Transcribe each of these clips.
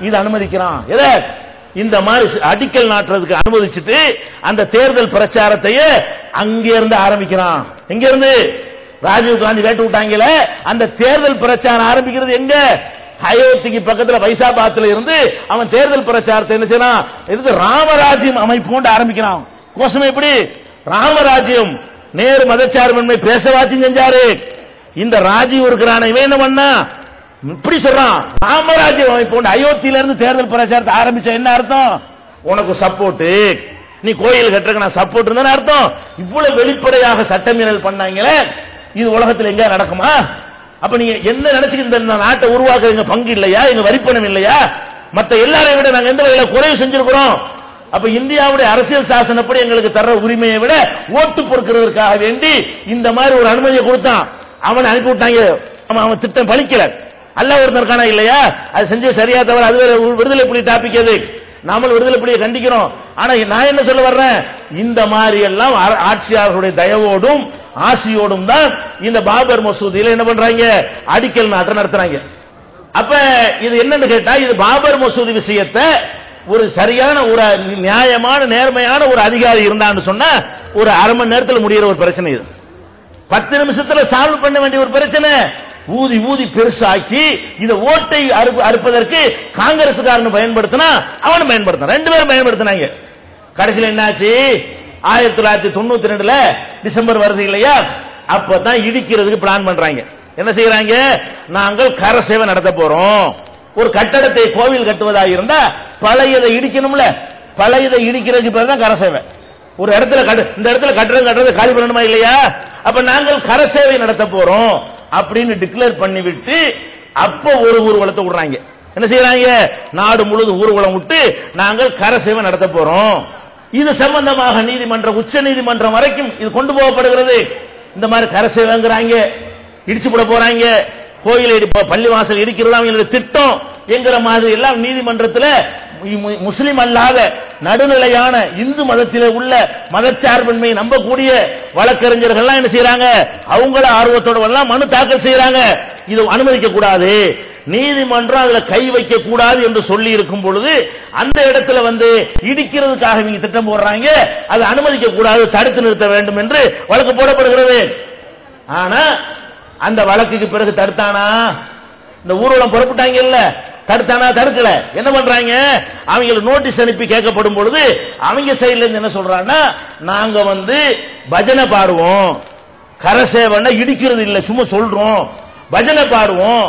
இது அனுமதிக்கிறான். எதை இந்த மாதிரி அடிக்கல் நாட்டுறதுக்கு அனுமதிச்சுட்டு அந்த தேர்தல் பிரச்சாரத்தையே அங்கிருந்து ஆரம்பிக்கிறான். எங்க இருந்து? ராஜீவ் காந்தி வேட்டு விட்டாங்கல, அந்த தேர்தல் பிரச்சாரம் ஆரம்பிக்கிறது எங்க? அயோத்திக்கு பக்கத்துல வைசாபாத்ல இருந்து அவன் தேர்தல் பிரச்சாரத்தை என்ன செய்யறான்? இருந்து ராமராஜ்யம் அமைப்பு கொண்டு ஆரம்பிக்கிறான். கோஷம் எப்படி? ராமராஜ்யம். நேரு மதச்சார்பின்மை பேசவாச்சும் செஞ்சாரு. இந்த ராஜீவ் இருக்கிறான இவன் என்ன பண்ணா? இப்படி சொல்றான், ராமராஜ்யம் அமைப்பு கொண்டு அயோத்தியில இருந்து தேர்தல் பிரச்சாரத்தை ஆரம்பிச்ச என்ன அர்த்தம்? உனக்கு சப்போர்ட், நீ கோயில் கட்டுறதுக்கு நான் சப்போர்ட் இருந்தா அர்த்தம். இவ்வளவு வெளிப்படையாக சட்டமீறல் பண்ணாங்களே, இது உலகத்தில் எங்க நடக்குமா? அப்ப நீங்க என்ன நினைச்சுக்கிட்டு இந்த நாட்டை உருவாக்க எங்க பங்கு இல்லையா? எங்க வரிப்பணம் இல்லையா? மத்த எல்லாரையும் விட நாங்க எந்த வகையில குறைவு செஞ்சிருக்கிறோம்? அப்ப இந்தியாவுடைய அரசியல் சாசனப்படி எங்களுக்கு தர உரிமையை விட ஓட்டு பொறுக்கிறதுக்காக வேண்டி இந்த மாதிரி ஒரு அனுமதியை கொடுத்தான். அவனை அனுப்பி விட்டாங்க. அவன் திட்டம் பலிக்கல. அல்லாஹ் ஒருத்தர் இருக்கானா இல்லையா? அது செஞ்சு சரியா தவிர அது விடுதலை புலி டாபிக். எது நாம விடுதலை புலியை கண்டிக்கிறோம். ஆனா நான் என்ன சொல்ல வர்றேன், இந்த மாதிரி எல்லாம் ஆட்சியாளர்களுடைய தயவோடும் ஆசியோடும் தான் இந்த பாபர் மசூதியில என்ன பண்றாங்க? அடிக்கல் நாட்டு நடத்துறாங்க. அப்ப இது என்னன்னு கேட்டா, இது பாபர் மசூதி விஷயத்தை ஒரு சரியான ஒரு நியாயமான நேர்மையான ஒரு அதிகாரி இருந்தான்னு சொன்னா ஒரு அரை மணி நேரத்தில் முடிகிற ஒரு பிரச்சனை. இது 10 நிமிஷத்துல சால்வ் பண்ண வேண்டிய ஒரு பிரச்சனை. ஊதி ஊதி பெருசாக்கி இதை ஓட்டை அறுப்பதற்கு காங்கிரஸ்காரன் பயன்படுத்தினா அவனும் பயன்படுத்தான். 2 பேரும் பயன்படுத்தினாங்க. கடைசியில் என்னாச்சு? 1992 டிசம்பர் வருது இல்லையா? அப்பதான் இடிக்கிறதுக்கு பிளான் பண்றாங்க. என்ன செய்யறாங்க? நாங்கள் கர சேவை நடத்த போறோம். ஒரு கட்டடத்தை கோவில் கட்டுவதாக இருந்தா பழையதை இடிக்கணும்ல, பழையதை இடிக்கிறதுக்கு பேர் தான் கர சேவை. ஒரு இடத்துல இந்த இடத்துல கட்டுறது காலி பண்ணணுமா இல்லையா? அப்ப நாங்கள் கர சேவை நடத்த போறோம் அப்படின்னு டிக்ளேர் பண்ணிவிட்டு அப்ப ஒரு ஊர்வலத்தை விடுறாங்க. என்ன செய்யறாங்க? நாடு முழுவதும் ஊர்வலம் விட்டு நாங்கள் கர சேவை நடத்த போறோம். இது சம்பந்தமாக நீதிமன்றம், உச்ச நீதிமன்றம் வரைக்கும் இது கொண்டு போகப்படுகிறது. இந்த மாதிரி கர சேவைங்கிறாங்க, இடிச்சு போட போறாங்க, கோயிலை பள்ளிவாசல் இடிக்கிறது அவங்களுடைய திட்டம் என்கிற மாதிரி எல்லாம் நீதிமன்றத்தில் முஸ்லிம் அல்லாத நடுநிலையான இந்து மதத்திலே உள்ள மதச்சார்பின்மை நம்பக்கூடிய வழக்கறிஞர்கள் என்ன செய்யறாங்க? அவங்கள ஆர்வத்தோட எல்லாம் மனு தாக்கல் செய்யறாங்க. இது அனுமதிக்க கூடாது, நீதிமன்றம் அதுல கை வைக்க கூடாது என்று சொல்லி இருக்கும் பொழுது அந்த இடத்துல இடிக்கிறதுக்காக இவங்க திட்டம் போடுறாங்க. அது அனுமதிக்க கூடாது, தடுத்து நிறுத்த வேண்டும் என்று வழக்கு போடப்படுகிறது. ஆனா அந்த வழக்குக்கு பிறகு தடுத்தானா? இந்த ஊர்வலம் புறப்பட்டாங்க இல்ல, தடுத்தானா? தடுக்கல. என்ன பண்றாங்க? அவங்க நோட்டீஸ் அனுப்பி கேட்கப்படும் பொழுது அவங்க சைடுல இருந்து என்ன சொல்றாங்கன்னா, நாங்க பஜனை பாடுவோம், கரசேவனை இடிக்கிறது இல்ல, சும்மா சொல்றோம், பஜனை பாடுவோம்,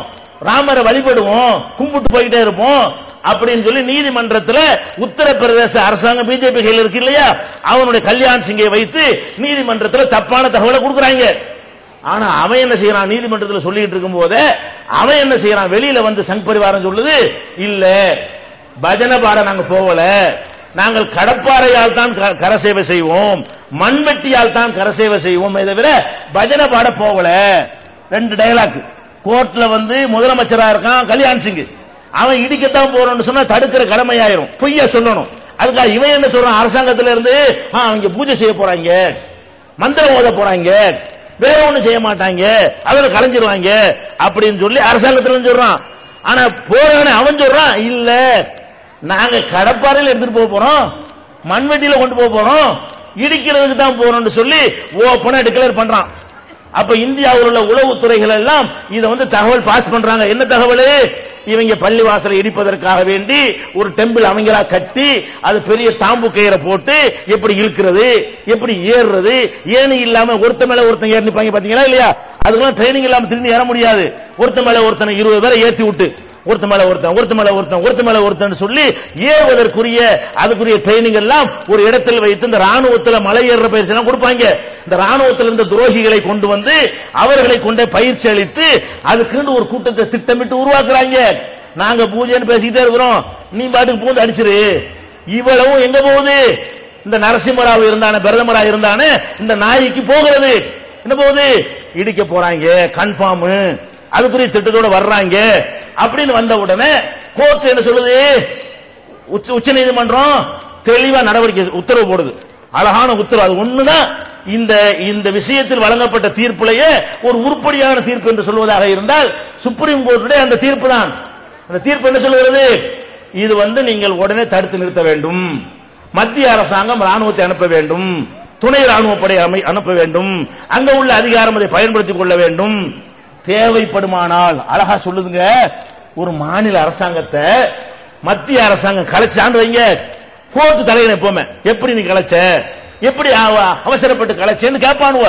ராமரை வழிபடுவோம், கும்பிட்டு போயிட்டே இருப்போம் அப்படின்னு சொல்லி நீதிமன்றத்தில் உத்தரப்பிரதேச அரசாங்கம் பிஜேபி கையில் இருக்கு இல்லையா, அவனுடைய கல்யாண் சிங்கை வைத்து நீதிமன்றத்தில் தப்பான தகவலை கொடுக்குறாங்க. ஆனா அவன் என்ன செய்யறான்? நீதிமன்றத்தில் சொல்லிட்டு இருக்கும் போதே அவன் என்ன செய்யறான்? வெளியில சங் பரிவாரம் சொல்லுது, இல்ல பஜனை பாட நாங்க போகல, நாங்கள் கடப்பாறையால் தான் கரசேவை செய்வோம், மண்வெட்டியால் தான் கரசேவை செய்வோம், தவிர பஜனை பாட போகல. 2 டயலாக். கோர்ட்ல முதலமைச்சரா இருக்கான் கல்யாண் சிங், அவன் இடிக்கத்தான் போறோம்னு சொன்னா தடுக்கிற கடமையாயிரும், பொய்யா சொல்லணும். அதுக்காக இவன் என்ன சொல்றான்? அரசாங்கத்தில இருந்து அவங்க பூஜை செய்ய போறாங்க, மந்திரம் ஓத போறாங்க, வேற ஒண்ணும் செய்ய மாட்டாங்க, அவரை கலைஞ்சிருவாங்க அப்படின்னு சொல்லி அரசாங்கத்தில் சொல்றான். ஆனா போறானே அவன் சொல்றான், இல்ல நாங்க கடப்பாறையில் எடுத்துட்டு போறோம், மண்வெட்டியில கொண்டு போறோம், இடிக்கிறதுக்கு தான் போறோம்னு சொல்லி ஓபனா டிக்ளேர் பண்றான். அப்ப இந்தியாவில் உள்ள உளவுத்துறைகள் எல்லாம் இதை தகவல் பாஸ் பண்றாங்க. என்ன தகவல்? இவங்க பள்ளிவாசலை இடிப்பதற்காக வேண்டி ஒரு டெம்பிள் அவங்களா கட்டி அது பெரிய தாம்பு கயிறை போட்டு எப்படி இழுக்கிறது, எப்படி ஏறுறது, ஏணி இல்லாம ஒருத்த மேல ஒருத்தன் ஏறி நிப்பாங்க பாத்தீங்களா இல்லையா? அதுக்கெல்லாம் ட்ரைனிங் இல்லாம திரும்பி ஏற முடியாது. ஒருத்த மேல ஒருத்தனை 20 பேரை ஏத்தி விட்டு ஒருத்த மேல ஒருத்தன் ஒருத்த மேல ஒருத்தன் ஒருத்த மேல ஒருத்தன் சொல்லி ஏறுவதற்குரிய அதுக்குரிய ட்ரைனிங் எல்லாம் ஒரு இடத்தில் வைத்து இந்த ராணுவத்தில் மலை ஏறுற பயிற்சி எல்லாம் கொடுப்பாங்க. இந்த ராணுவத்தில் இருந்த துரோகிகளை கொண்டு அவர்களை கொண்டு பயிற்சி அளித்து அதுக்கு ஒரு கூட்டத்தை திட்டமிட்டு உருவாக்குறாங்க. நாங்க பூஜைன்னு பேசிக்கிட்டே இருக்கிறோம், நீ பாட்டுக்கு பூந்து அடிச்சிரு. இவ்வளவும் எங்க போகுது? இந்த நரசிம்மராவ் இருந்தானே, பிரதமரா இருந்தானே, இந்த நாய்க்கு போகிறது. என்ன போகுது? இடிக்க போறாங்க, கன்ஃபார்ம், அதுக்குரிய திட்டத்தோட வர்றாங்க அப்படின்னு வந்த உடனே கோர்ட் என்ன சொல்லுது? உச்ச நீதிமன்றம் தெளிவா நடவடிக்கை உத்தரவு போடுது, அழகான உத்தரவு. அது ஒண்ணுதான் இந்த விஷயத்தில் வழங்கப்பட்ட தீர்ப்புலேயே ஒரு உருப்படியான தீர்ப்பு என்று சொல்வதாக இருந்தால் சுப்ரீம் கோர்ட்டுடைய அந்த தீர்ப்பு தான். அந்த தீர்ப்பு என்ன சொல்லுகிறது? இது நீங்கள் உடனே தடுத்து நிறுத்த வேண்டும். மத்திய அரசாங்கம் ராணுவத்தை அனுப்ப வேண்டும், துணை ராணுவ படை அனுப்ப வேண்டும், அங்க உள்ள அதிகாரம் அதை பயன்படுத்திக் கொள்ள வேண்டும். தேவைப்படுமானால் அழகா சொல்லுதுங்க, ஒரு மாநில அரசாங்கத்தை மத்திய அரசாங்கம் கலைச்சான்னு வைங்க, கோர்ட்டு தலையில எப்பவுமே எப்படி நீ கலைச்ச, எப்படி அவசரப்பட்டு கலைச்சேன்னு கேட்பானுவ.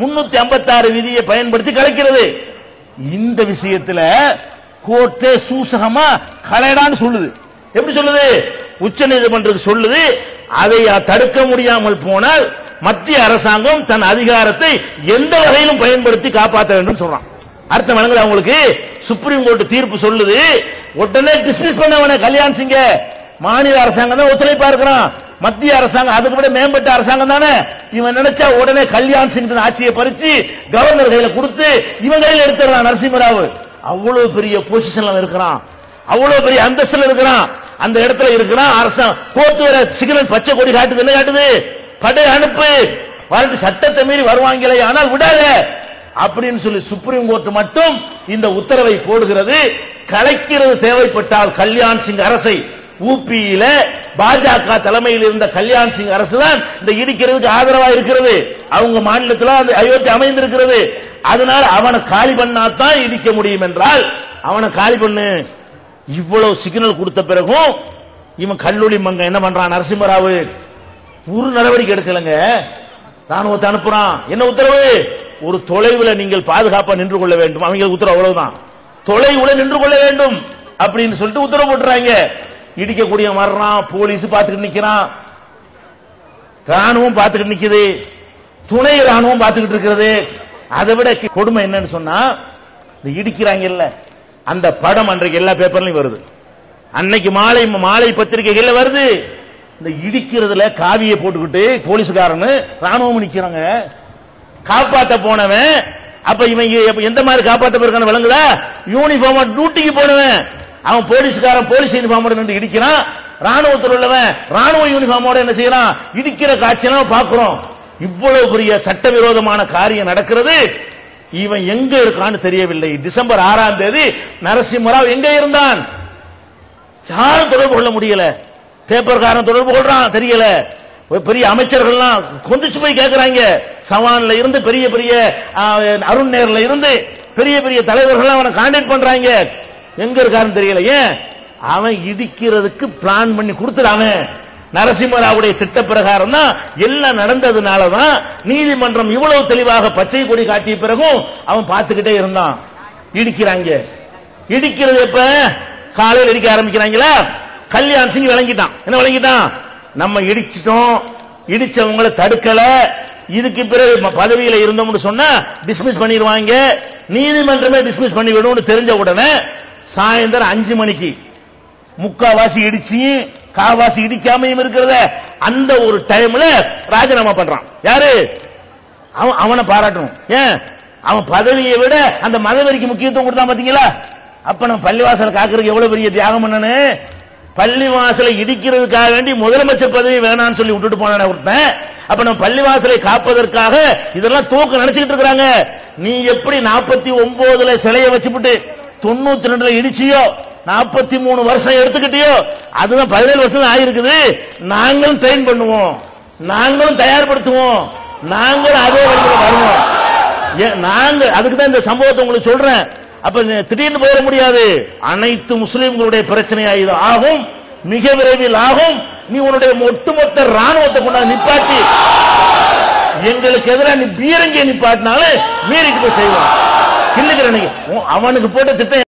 356 விதியை பயன்படுத்தி கலைக்கிறது. இந்த விஷயத்துல கோர்ட்டே சூசகமா கலைடான்னு சொல்லுது. எப்படி சொல்லுது? உச்ச நீதிமன்றத்துக்கு சொல்லுது. அதை தடுக்க முடியாமல் போனால் மத்திய அரசாங்கம் தன் அதிகாரத்தை எந்த வகையிலும் பயன்படுத்தி காப்பாற்ற வேண்டும் சொல்றான். அர்த்தம் வழங்குது அவங்களுக்கு. சுப்ரீம் கோர்ட் தீர்ப்பு சொல்லுது, உடனே டிஸ்மிஸ் பண்ணவன கல்யாண் சிங்க மாநில அரசாங்கம் தான் ஒத்துழைப்பா இருக்கிறான், மத்திய அரசாங்கம் அதுக்கு விட மேம்பட்ட அரசாங்கம் தானே. இவன் நினைச்சா உடனே கல்யாண் சிங் ஆட்சியை பறிச்சு கவர்னர் கையில கொடுத்து இவன் கையில எடுத்துறான். நரசிம்மராவ் அவ்வளவு பெரிய பொசிஷன்ல இருக்கிறான், அவ்வளவு பெரிய அந்தஸ்துல இருக்கிறான், அந்த இடத்துல இருக்கிறான். அரசாங்கம் போத்து வர சிக்னல் பச்சை கொடி காட்டுது, என்ன காட்டுது? படை அனுப்பு, வாழ்ந்து சட்டத்தை மீறி வருவாங்களே ஆனால் விடாத அப்படின்னு சொல்லி சுப்ரீம் கோர்ட் மட்டும் இந்த உத்தரவை போடுகிறது. கலைக்கிறது தேவைப்பட்டால் கல்யாண் சிங் அரசை, ஊபியில பாஜக தலைமையில் இருந்த கல்யாண் சிங் அரசு தான் இந்த இடிக்கிறதுக்கு ஆதரவா இருக்கிறது. அவங்க மாநிலத்தில் அந்த அயோத்தி அமைந்திருக்கிறது. அதனால அவனை காலி பண்ணாதான் இடிக்க முடியும் என்றால் அவனை காலி பண்ணு. இவ்வளவு சிக்னல் கொடுத்த பிறகும் இவன் கல்லூரி மங்க என்ன பண்றான்? நரசிம்மராவ் ஒரு நடவடிக்கை எடுக்கலங்க, ராணுவத்தை அனுப்புறான். என்ன உத்தரவு? ஒரு தொலைவில் நீங்கள் பாதுகாப்பா நின்று கொள்ள வேண்டும். அவங்க உத்தரவு அவ்வளவுதான், தொலைவில் நின்று கொள்ள வேண்டும் அப்படின்னு சொல்லிட்டு உத்தரவு போட்டுறாங்க. இடிக்கக்கூடிய வர்றான், போலீஸ் பார்த்துக்கிட்டு நிக்கிறான், ராணுவம் பார்த்துக்கிட்டு நிக்குது, துணை ராணுவம் பார்த்துக்கிட்டு இருக்கிறது. அதை விட கொடுமை என்னன்னு சொன்னா, இந்த இடிக்கிறாங்கல்ல அந்த படம் அன்றைக்கு எல்லா பேப்பர்லயும் வருது, அன்னைக்கு மாலை பத்திரிகைகள்ல வருது. இந்த இடிக்கிறதுல காவியை போட்டுக்கிட்டு போலீஸ்காரன் ராணுவம் நிக்கிறாங்க. காப்பாத்த போனவன் அப்ப இவன் எந்த மாதிரி காப்பாத்த போயிருக்கான விளங்குதா? யூனிஃபார்மா டியூட்டிக்கு போனவன் அவன் போலீஸ்காரன் போலீஸ் யூனிஃபார்மோட நின்று இடிக்கிறான். ராணுவத்தில் உள்ளவன் ராணுவ யூனிஃபார்மோட என்ன செய்யறான்? இடிக்கிற காட்சியெல்லாம் பார்க்கிறோம். இவ்வளவு பெரிய சட்டவிரோதமான காரியம் நடக்கிறது. இவன் எங்க இருக்கான்னு தெரியவில்லை. டிசம்பர் 6ஆம் தேதி நரசிம்மராவ் எங்க இருந்தான்? யாரும் தொடர்பு கொள்ள முடியல. பேப்பர்காரன் தொடர்பு கொள்றான், தெரியல. பெரிய அமைச்சர்கள்லாம் கொந்திச்சு போய் கேட்கிறாங்க. சவான்ல இருந்து பெரிய பெரிய அருண் நேர்ல இருந்து பெரிய பெரிய தலைவர்கள் அவனை கான்டாக்ட் பண்றாங்க. எங்க இருக்காருன்னு தெரியல. ஏன்? அவன் இடிக்கிறதுக்கு பிளான் பண்ணி கொடுத்துறான். நரசிம்மராவுடைய திட்ட பிரகாரம் தான் எல்லாம் நடந்ததுனாலதான் நீதிமன்றம் இவ்வளவு தெளிவாக பச்சை கொடி காட்டிய பிறகும் அவன் பார்த்துக்கிட்டே இருந்தான். இடிக்கிறாங்க. இடிக்கிறது எப்ப? காலையில் இடிக்க ஆரம்பிக்கிறாங்களா? கல்யாண் சிங் விளங்கிட்டான். என்ன விளங்கிட்டான்? நம்ம இடிச்சிட்டோம், இடிச்சவங்களை தடுக்கல, இதுக்கு பிறகு பதவியில இருந்தோம்னு சொன்னா டிஸ்மிஸ் பண்ணிடுவாங்க, நீதிமன்றமே டிஸ்மிஸ் பண்ணிவிடும் தெரிஞ்ச உடனே சாயந்தரம் 5 மணிக்கு முக்காவாசி இடிச்சு காவாசி இடிக்காமையும் இருக்கிறத அந்த ஒரு டைம்ல ராஜினாமா பண்றான். யாரு? அவனை பாராட்டணும். ஏன்? அவன் பதவியை விட அந்த மதவெறிக்கு முக்கியத்துவம் கொடுத்தான். பாத்தீங்களா? அப்ப நம்ம பள்ளிவாசல் காக்குறதுக்கு எவ்வளவு பெரிய தியாகம் பண்ணனு. பள்ளிவாசலை இடிக்கிறதுக்காக வேண்டி முதலமைச்சர் பதவி வேணான்னு சொல்லி விட்டுட்டு போன ஒருத்தன். அப்ப நம்ம பள்ளிவாசலை காப்பதற்காக இதெல்லாம் தூக்க நினைச்சுக்கிட்டு இருக்கிறாங்க. நீ எப்படி 49ல சிலையை வச்சுட்டு 92ல இடிச்சியோ, 43 வருஷம் எடுத்துக்கிட்டியோ, அதுதான் 17 வருஷம் ஆயிருக்குது. நாங்களும் ட்ரெயின் பண்ணுவோம், நாங்களும் தயார்படுத்துவோம், நாங்களும் அதே வழியில் வருவோம். நாங்க அதுக்கு தான் இந்த சம்பவத்தை உங்களுக்கு சொல்றேன். அப்ப திடீர்னு போயிட முடியாது. அனைத்து முஸ்லிம்களுடைய பிரச்சனையா இது ஆகும், மிக விரைவில் ஆகும். நீ உன்னுடைய ஒட்டுமொத்த ராணுவத்தை கொண்டாந்து நிப்பாட்டி எங்களுக்கு எதிராக நீ பீரங்கியை நிப்பாட்டினாலும் மீறிட்டு போய் செய்வான். அவனுக்கு போட்ட திட்டம்